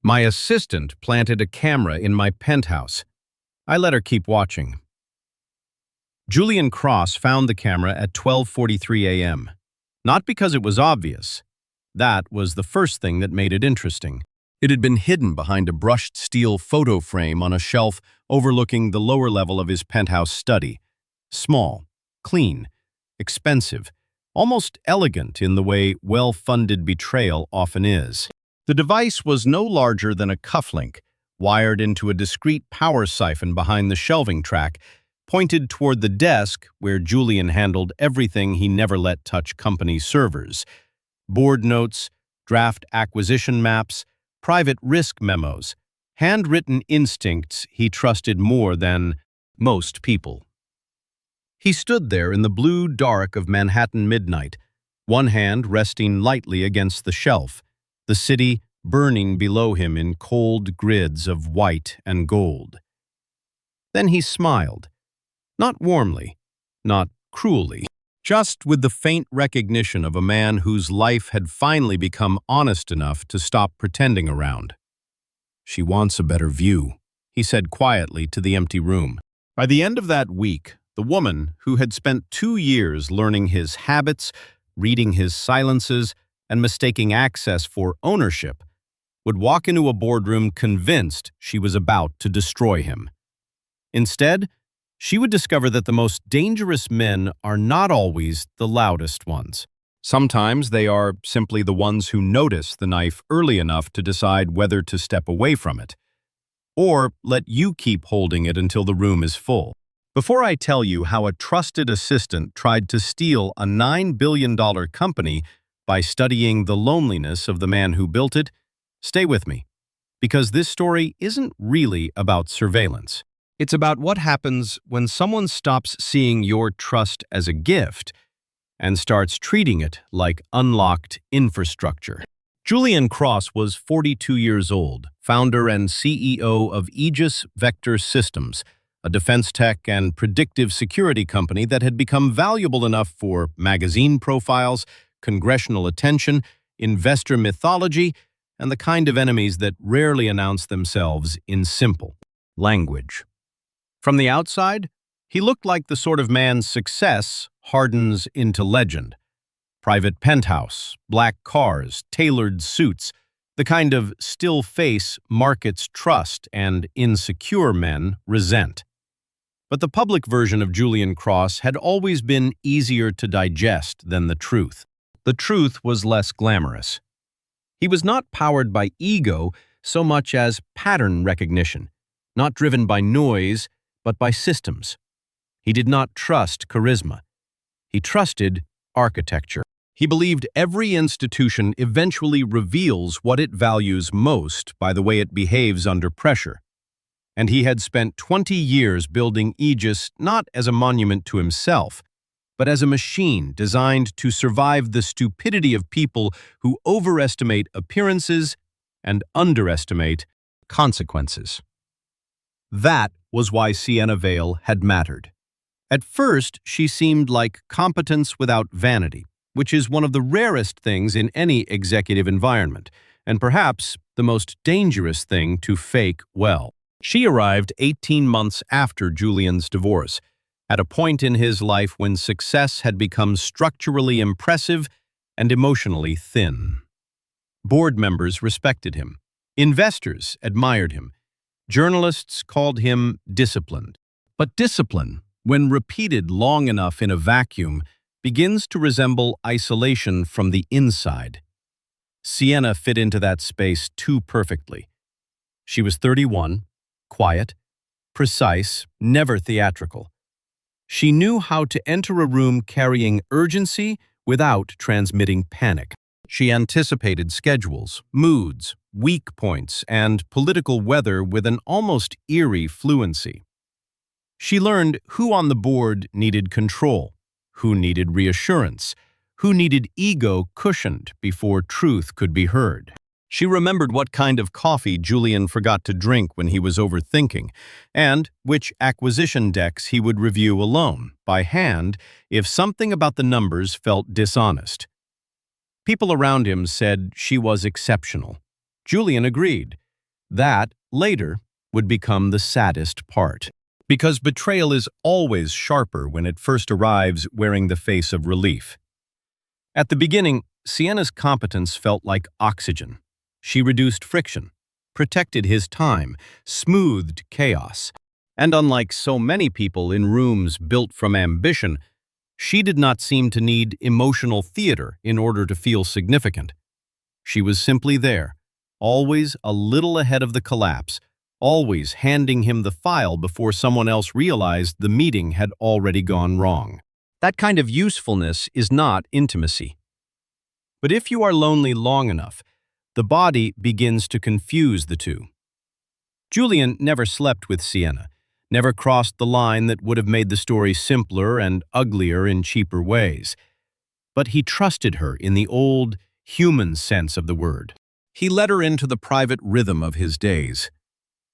My assistant planted a camera in my penthouse. I let her keep watching. Julian Cross found the camera at 12:43 a.m. Not because it was obvious. That was the first thing that made it interesting. It had been hidden behind a brushed steel photo frame on a shelf overlooking the lower level of his penthouse study. Small, clean, expensive, almost elegant in the way well-funded betrayal often is. The device was no larger than a cufflink, wired into a discrete power siphon behind the shelving track, pointed toward the desk where Julian handled everything he never let touch company servers. Board notes, draft acquisition maps, private risk memos, handwritten instincts he trusted more than most people. He stood there in the blue dark of Manhattan midnight, one hand resting lightly against the shelf, the city burning below him in cold grids of white and gold. Then he smiled, not warmly, not cruelly, just with the faint recognition of a man whose life had finally become honest enough to stop pretending around. "She wants a better view," he said quietly to the empty room. By the end of that week, the woman, who had spent 2 years learning his habits, reading his silences, and mistaking access for ownership, would walk into a boardroom convinced she was about to destroy him. Instead, she would discover that the most dangerous men are not always the loudest ones. Sometimes they are simply the ones who notice the knife early enough to decide whether to step away from it, or let you keep holding it until the room is full. Before I tell you how a trusted assistant tried to steal a $9 billion company by studying the loneliness of the man who built it, stay with me, because this story isn't really about surveillance. It's about what happens when someone stops seeing your trust as a gift and starts treating it like unlocked infrastructure. Julian Cross was 42 years old, founder and CEO of Aegis Vector Systems, a defense tech and predictive security company that had become valuable enough for magazine profiles, congressional attention, investor mythology, and the kind of enemies that rarely announce themselves in simple language. From the outside, he looked like the sort of man's success hardens into legend. Private penthouse, black cars, tailored suits, the kind of still face markets trust and insecure men resent. But the public version of Julian Cross had always been easier to digest than the truth. The truth was less glamorous. He was not powered by ego so much as pattern recognition, not driven by noise, but by systems. He did not trust charisma. He trusted architecture. He believed every institution eventually reveals what it values most by the way it behaves under pressure. And he had spent 20 years building Aegis not as a monument to himself, but as a machine designed to survive the stupidity of people who overestimate appearances and underestimate consequences. That was why Sienna Vale had mattered. At first, she seemed like competence without vanity, which is one of the rarest things in any executive environment, and perhaps the most dangerous thing to fake well. She arrived 18 months after Julian's divorce, at a point in his life when success had become structurally impressive and emotionally thin. Board members respected him. Investors admired him. Journalists called him disciplined. But discipline, when repeated long enough in a vacuum, begins to resemble isolation from the inside. Sienna fit into that space too perfectly. She was 31, quiet, precise, never theatrical. She knew how to enter a room carrying urgency without transmitting panic. She anticipated schedules, moods, weak points, and political weather with an almost eerie fluency. She learned who on the board needed control, who needed reassurance, who needed ego cushioned before truth could be heard. She remembered what kind of coffee Julian forgot to drink when he was overthinking, and which acquisition decks he would review alone, by hand, if something about the numbers felt dishonest. People around him said she was exceptional. Julian agreed. That, later, would become the saddest part. Because betrayal is always sharper when it first arrives wearing the face of relief. At the beginning, Sienna's competence felt like oxygen. She reduced friction, protected his time, smoothed chaos. And unlike so many people in rooms built from ambition, she did not seem to need emotional theater in order to feel significant. She was simply there, always a little ahead of the collapse, always handing him the file before someone else realized the meeting had already gone wrong. That kind of usefulness is not intimacy. But if you are lonely long enough, the body begins to confuse the two. Julian never slept with Sienna, never crossed the line that would have made the story simpler and uglier in cheaper ways. But he trusted her in the old, human sense of the word. He let her into the private rhythm of his days.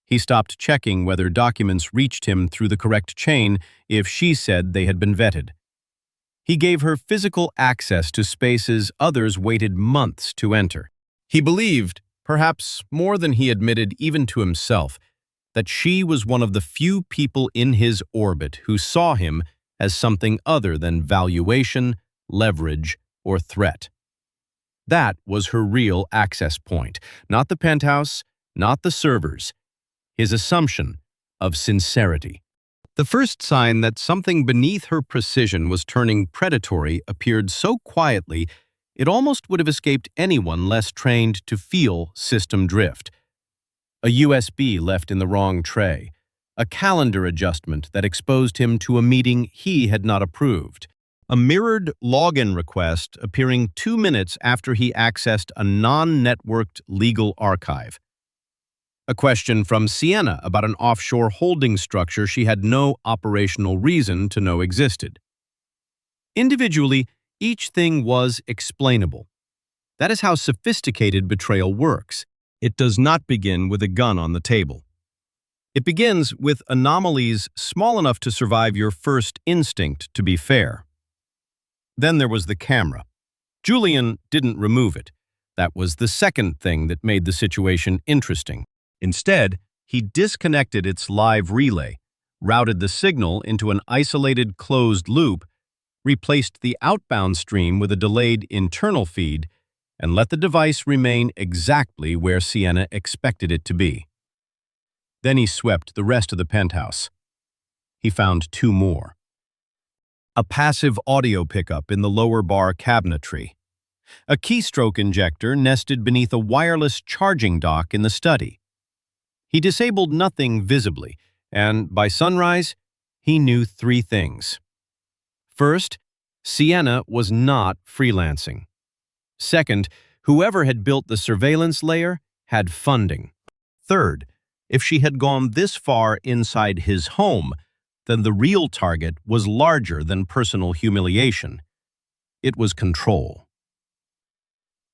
He stopped checking whether documents reached him through the correct chain if she said they had been vetted. He gave her physical access to spaces others waited months to enter. He believed, perhaps more than he admitted even to himself, that she was one of the few people in his orbit who saw him as something other than valuation, leverage, or threat. That was her real access point, not the penthouse, not the servers, his assumption of sincerity. The first sign that something beneath her precision was turning predatory appeared so quietly it almost would have escaped anyone less trained to feel system drift. A USB left in the wrong tray, a calendar adjustment that exposed him to a meeting he had not approved, a mirrored login request appearing 2 minutes after he accessed a non-networked legal archive. A question from Sienna about an offshore holding structure she had no operational reason to know existed. Individually, each thing was explainable. That is how sophisticated betrayal works. It does not begin with a gun on the table. It begins with anomalies small enough to survive your first instinct to be fair. Then there was the camera. Julian didn't remove it. That was the second thing that made the situation interesting. Instead, he disconnected its live relay, routed the signal into an isolated closed loop, replaced the outbound stream with a delayed internal feed, and let the device remain exactly where Sienna expected it to be. Then he swept the rest of the penthouse. He found 2 more. A passive audio pickup in the lower bar cabinetry. A keystroke injector nested beneath a wireless charging dock in the study. He disabled nothing visibly, and by sunrise, he knew 3 things. First, Sienna was not freelancing. Second, whoever had built the surveillance layer had funding. Third, if she had gone this far inside his home, then the real target was larger than personal humiliation. It was control.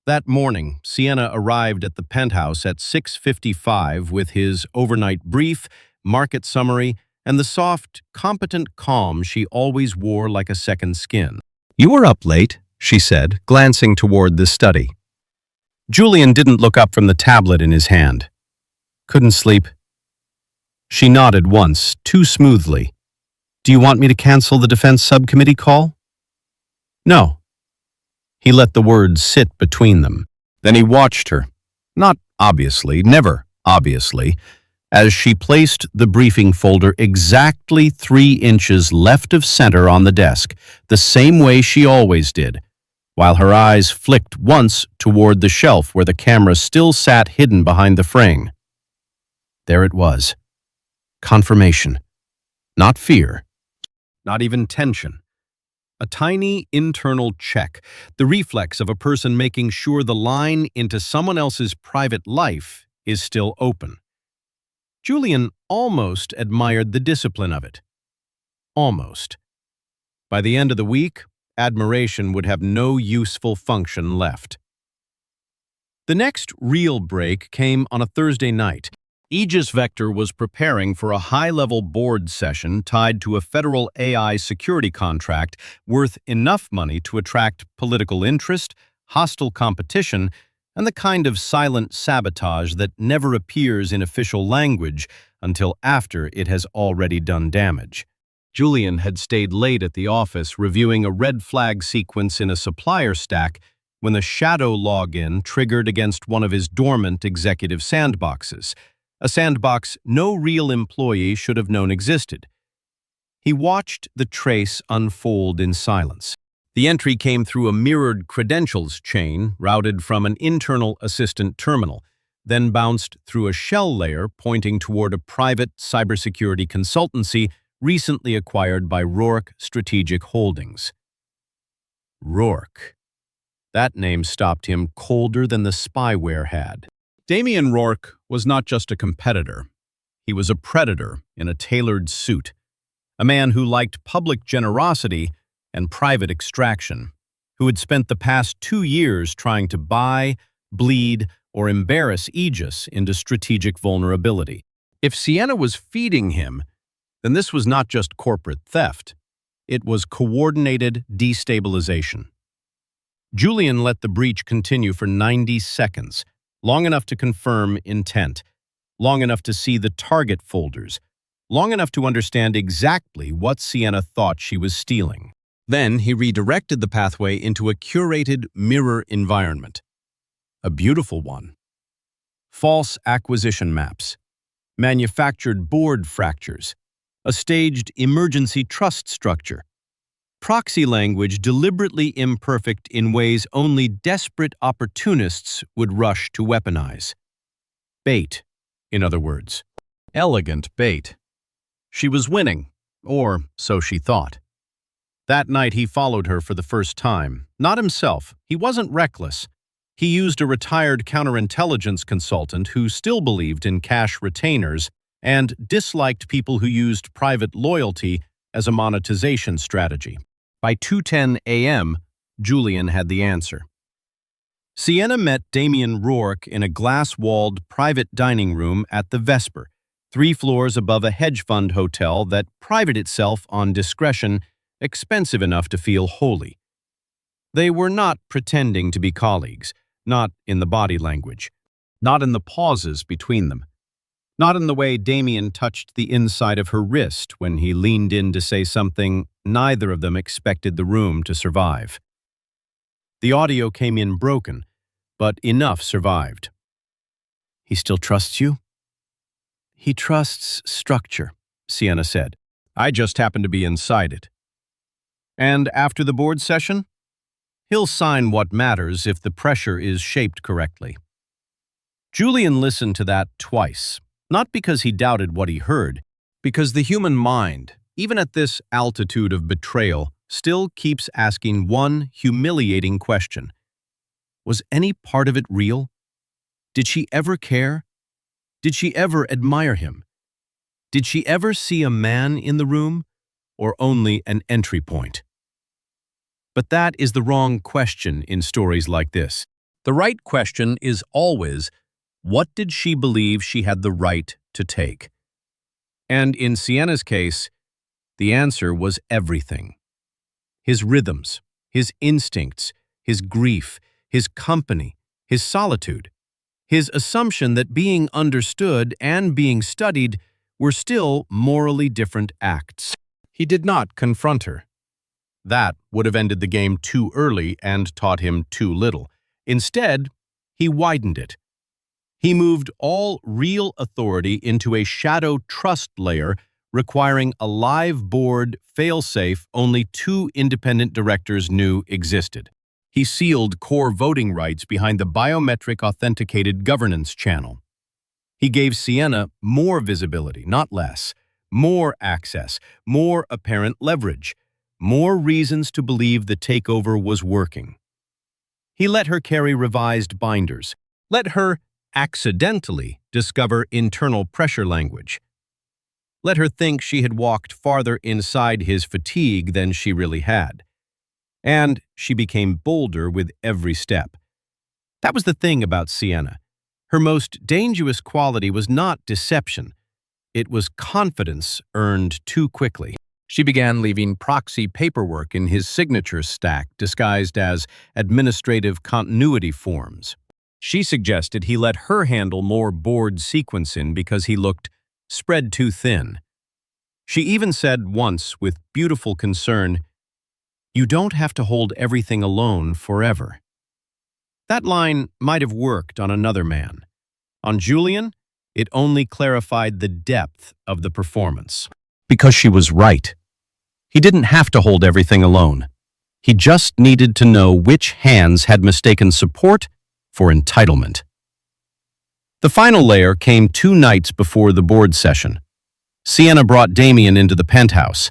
That morning, Sienna arrived at the penthouse at 6:55 with his overnight brief, market summary, and the soft, competent calm she always wore like a second skin. "You were up late," she said, glancing toward the study. Julian didn't look up from the tablet in his hand. "Couldn't sleep." She nodded once, too smoothly. "Do you want me to cancel the defense subcommittee call?" "No." He let the words sit between them. Then he watched her. Not obviously, never obviously, as she placed the briefing folder exactly 3 inches left of center on the desk, the same way she always did, while her eyes flicked once toward the shelf where the camera still sat hidden behind the frame. There it was. Confirmation. Not fear. Not even tension. A tiny internal check, the reflex of a person making sure the line into someone else's private life is still open. Julian almost admired the discipline of it. Almost. By the end of the week, admiration would have no useful function left. The next real break came on a Thursday night. Aegis Vector was preparing for a high-level board session tied to a federal AI security contract worth enough money to attract political interest, hostile competition, and the kind of silent sabotage that never appears in official language until after it has already done damage. Julian had stayed late at the office reviewing a red flag sequence in a supplier stack when the shadow login triggered against one of his dormant executive sandboxes, a sandbox no real employee should have known existed. He watched the trace unfold in silence. The entry came through a mirrored credentials chain routed from an internal assistant terminal, then bounced through a shell layer pointing toward a private cybersecurity consultancy recently acquired by Rourke Strategic Holdings. Rourke. That name stopped him colder than the spyware had. Damian Rourke was not just a competitor. He was a predator in a tailored suit, a man who liked public generosity and private extraction, who had spent the past 2 years trying to buy, bleed, or embarrass Aegis into strategic vulnerability. If Sienna was feeding him, then this was not just corporate theft. It was coordinated destabilization. Julian let the breach continue for 90 seconds, long enough to confirm intent, long enough to see the target folders, long enough to understand exactly what Sienna thought she was stealing. Then he redirected the pathway into a curated mirror environment. A beautiful one. False acquisition maps, manufactured board fractures, a staged emergency trust structure, proxy language deliberately imperfect in ways only desperate opportunists would rush to weaponize. Bait, in other words. Elegant bait. She was winning, or so she thought. That night he followed her for the first time. Not himself. He wasn't reckless. He used a retired counterintelligence consultant who still believed in cash retainers and disliked people who used private loyalty as a monetization strategy. By 2:10 a.m., Julian had the answer. Sienna met Damian Rourke in a glass-walled private dining room at the Vesper, 3 floors above a hedge fund hotel that prided itself on discretion expensive enough to feel holy. They were not pretending to be colleagues, not in the body language, not in the pauses between them, not in the way Damian touched the inside of her wrist when he leaned in to say something neither of them expected the room to survive. The audio came in broken, but enough survived. "He still trusts you?" "He trusts structure," Sienna said. "I just happen to be inside it." "And after the board session?" "He'll sign what matters if the pressure is shaped correctly." Julian listened to that twice, not because he doubted what he heard, because the human mind, even at this altitude of betrayal, still keeps asking one humiliating question. Was any part of it real? Did she ever care? Did she ever admire him? Did she ever see a man in the room, or only an entry point? But that is the wrong question in stories like this. The right question is always, what did she believe she had the right to take? And in Sienna's case, the answer was everything. His rhythms, his instincts, his grief, his company, his solitude, his assumption that being understood and being studied were still morally different acts. He did not confront her. That would have ended the game too early and taught him too little. Instead, he widened it. He moved all real authority into a shadow trust layer requiring a live board failsafe only 2 independent directors knew existed. He sealed core voting rights behind the biometric authenticated governance channel. He gave Sienna more visibility, not less, more access, more apparent leverage, more reasons to believe the takeover was working. He let her carry revised binders, let her accidentally discover internal pressure language, let her think she had walked farther inside his fatigue than she really had. And she became bolder with every step. That was the thing about Sienna. Her most dangerous quality was not deception. It was confidence earned too quickly. She began leaving proxy paperwork in his signature stack disguised as administrative continuity forms. She suggested he let her handle more board sequencing because he looked spread too thin. She even said once, with beautiful concern, "You don't have to hold everything alone forever." That line might have worked on another man. On Julian, it only clarified the depth of the performance. Because she was right. He didn't have to hold everything alone. He just needed to know which hands had mistaken support for entitlement. The final layer came 2 nights before the board session. Sienna brought Damien into the penthouse.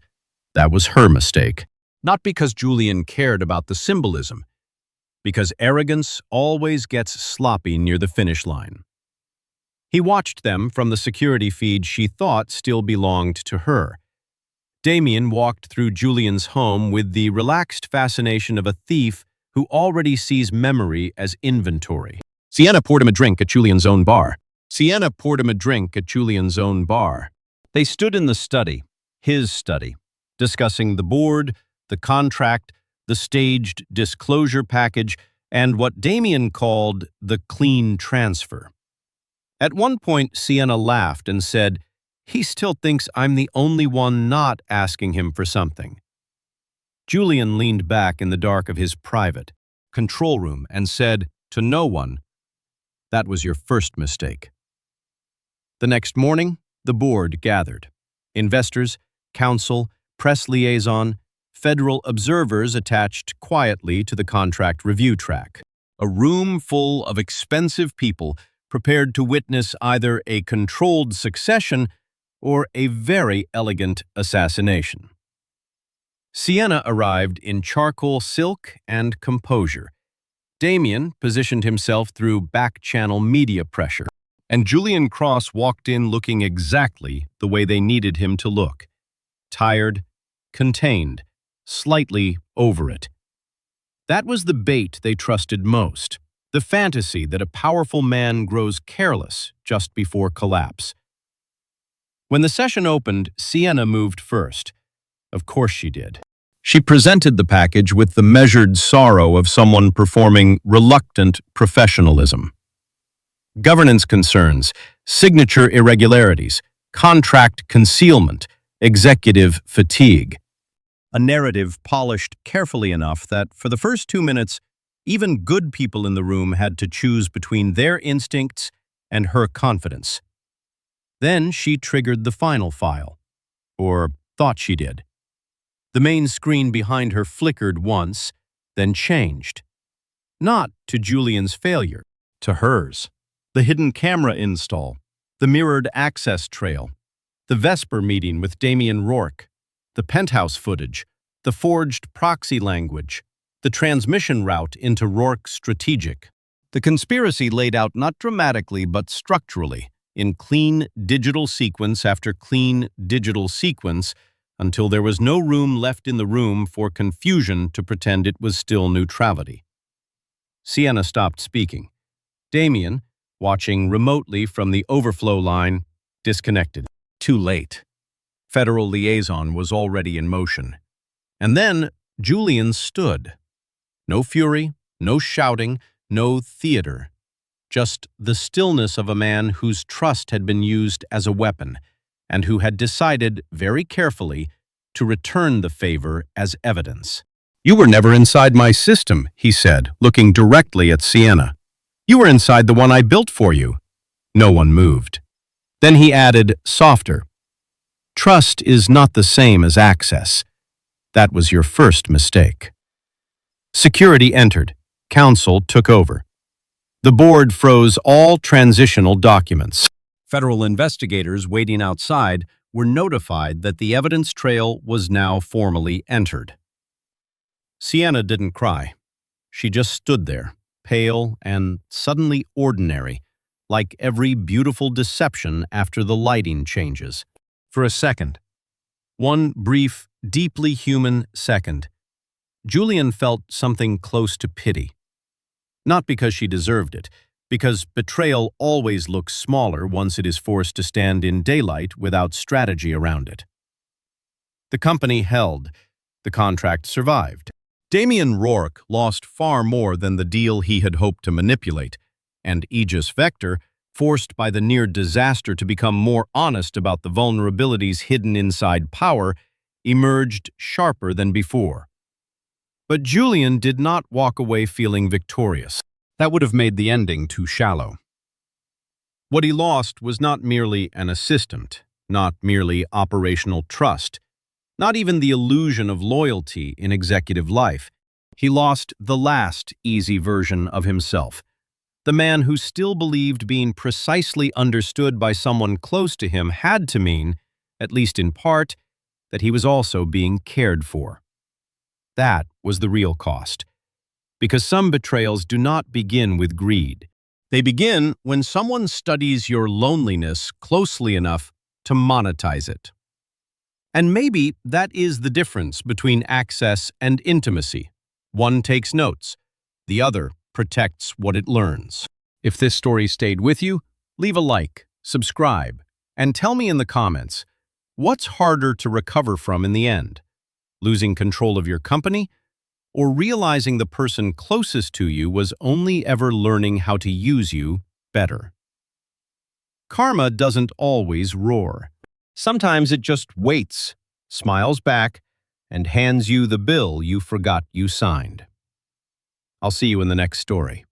That was her mistake. Not because Julian cared about the symbolism, because arrogance always gets sloppy near the finish line. He watched them from the security feed she thought still belonged to her. Damien walked through Julian's home with the relaxed fascination of a thief who already sees memory as inventory. Sienna poured him a drink at Julian's own bar. They stood in the study, his study, discussing the board, the contract, the staged disclosure package, and what Damien called the clean transfer. At one point, Sienna laughed and said, "He still thinks I'm the only one not asking him for something." Julian leaned back in the dark of his private control room and said to no one, "That was your first mistake." The next morning, the board gathered. Investors, counsel, press liaison, federal observers attached quietly to the contract review track. A room full of expensive people prepared to witness either a controlled succession or a very elegant assassination. Sienna arrived in charcoal silk and composure. Damien positioned himself through back-channel media pressure, and Julian Cross walked in looking exactly the way they needed him to look. Tired, contained, slightly over it. That was the bait they trusted most, the fantasy that a powerful man grows careless just before collapse. When the session opened, Sienna moved first. Of course she did. She presented the package with the measured sorrow of someone performing reluctant professionalism. Governance concerns, signature irregularities, contract concealment, executive fatigue. A narrative polished carefully enough that, for the first 2 minutes, even good people in the room had to choose between their instincts and her confidence. Then she triggered the final file, or thought she did. The main screen behind her flickered once, then changed. Not to Julian's failure, to hers. The hidden camera install, the mirrored access trail, the Vesper meeting with Damien Rourke, the Penthouse footage, the forged proxy language, the transmission route into Rourke's strategic. The conspiracy laid out not dramatically but structurally, in clean digital sequence after clean digital sequence, until there was no room left in the room for confusion to pretend it was still neutrality. Sienna stopped speaking. Damien, watching remotely from the overflow line, disconnected. Too late. Federal liaison was already in motion. And then Julian stood. No fury, no shouting, no theater. Just the stillness of a man whose trust had been used as a weapon, and who had decided, very carefully, to return the favor as evidence. "You were never inside my system," he said, looking directly at Sienna. "You were inside the one I built for you." No one moved. Then he added, softer, "Trust is not the same as access. That was your first mistake." Security entered. Counsel took over. The board froze all transitional documents. Federal investigators waiting outside were notified that the evidence trail was now formally entered. Sienna didn't cry. She just stood there, pale and suddenly ordinary, like every beautiful deception after the lighting changes. For a second, one brief, deeply human second, Julian felt something close to pity. Not because she deserved it, because betrayal always looks smaller once it is forced to stand in daylight without strategy around it. The company held. The contract survived. Damien Rourke lost far more than the deal he had hoped to manipulate, and Aegis Vector, forced by the near disaster to become more honest about the vulnerabilities hidden inside power, emerged sharper than before. But Julian did not walk away feeling victorious. That would have made the ending too shallow. What he lost was not merely an assistant, not merely operational trust, not even the illusion of loyalty in executive life. He lost the last easy version of himself, the man who still believed being precisely understood by someone close to him had to mean, at least in part, that he was also being cared for. That was the real cost, because some betrayals do not begin with greed. They begin when someone studies your loneliness closely enough to monetize it. And maybe that is the difference between access and intimacy. One takes notes, the other protects what it learns. If this story stayed with you, leave a like, subscribe, and tell me in the comments, what's harder to recover from in the end? Losing control of your company, or realizing the person closest to you was only ever learning how to use you better? Karma doesn't always roar. Sometimes it just waits, smiles back, and hands you the bill you forgot you signed. I'll see you in the next story.